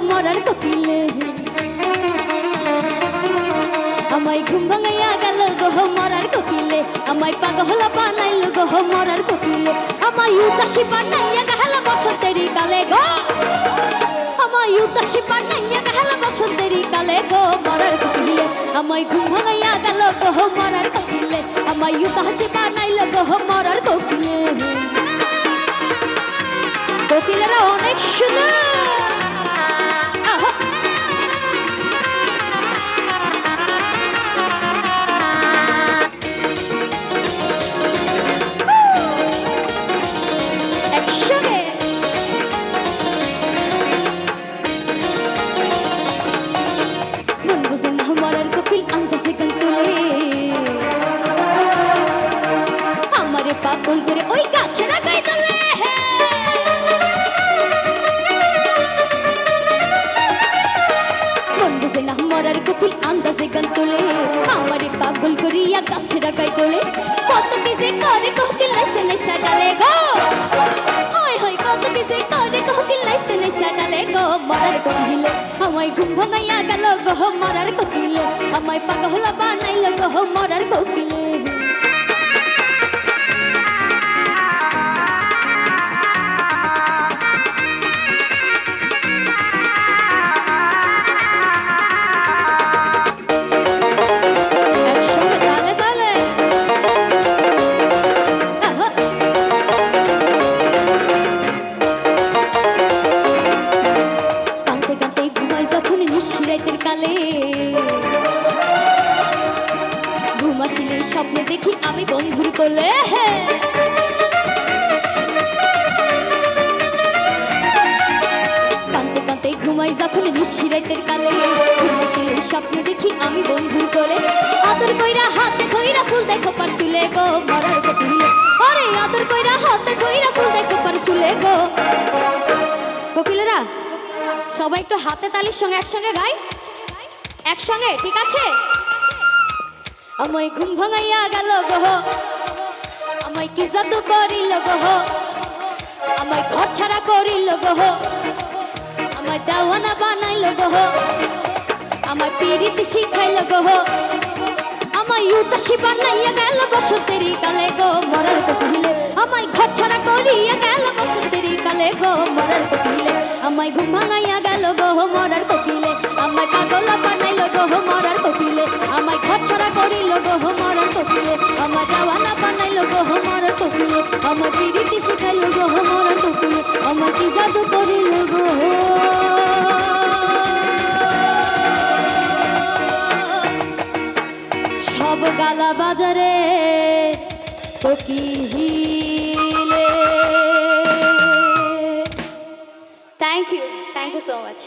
মরার কোকিলে আমায় ঘুম ভাঙাইয়া গেল গো মরার কোকিলে আমায় পাগল বানাইল গো মরার কোকিলে আমায় উদাসী বানাইয়া গেল বসন্তেরই কালে গো আমায় উদাসী বানাইয়া গেল বসন্তেরই কালে গো মরার কোকিলে আমায় ঘুম ভাঙাইয়া গেল গো মরার কোকিলে আমায় উদাসী বানাইল গো মরার কোকিলে কোকিলেরা অনেক সুন্দর পাগল করে ওই গাছে রাখাই তোলে মন বুঝে না মরার কোকিল আন্দাজে গান তোলে আমারে পাগল করিয়া গাছে রাখাই তোলে কত কিছু করে কোকিল লাইছে নাইসা ডালে গো হয় হয় কত কিছু করে কোকিল লাইছে নাইসা ডালে গো মরার কোকিলে আমায় ঘুম ভাঙাইয়া গেল গো মরার কোকিলে আমায় পাগল বানাইল গো মরার কোকিলে ঘুমাসিলে স্বপ্নে দেখি আমি বন্ধুর কোলে কাঁদতে কাঁদতে ঘুমাই যখন নিশিরাতের কালে ঘুমাসিলে স্বপ্নে দেখি আমি বন্ধুর কোলে আদর কইরা হাতে কইরা ফুল দেখো পার চুলে গো মরার কোকিলে আরে আদর কইরা হাতে কইরা ফুল দেখো পার চুলে গো কোকিলেরা সবাই একটু হাতে তালির সঙ্গে একসঙ্গে গাই একসঙ্গে ঠিক আছে আমায় ঘুম ভাঙাইয়া গেল গো আমায় কি জাদু করিল গো আমায় ঘর ছাড়া করিল গো আমায় দেওয়ানা বানাইল গো আমায় পিরিতি শিখাইল গো আমায় উদাসী বানাইয়া গেল বসন্তেরই কালে গো মরার কোকিলে আমায় ঘর ছাড়া করিয়া গেল বসন্তেরই কালে গো মরার কোকিলে আমায় ঘুম ভাঙাইয়া গেল গো মরার কোকিলে আমায় পাগল বানাইল গো মরার কোকিলে আমায় ঘর ছাড়া করিল গো মরার কোকিলে আমায় দেওয়ানা বানাইল গো মরার কোকিলে আমায় পিরিতি শিখাইল গো মরার কোকিলে আমায় কি জাদু করিল গো সব গালা বাজারে কোকিলে থ্যাংক ইউ সো মাচ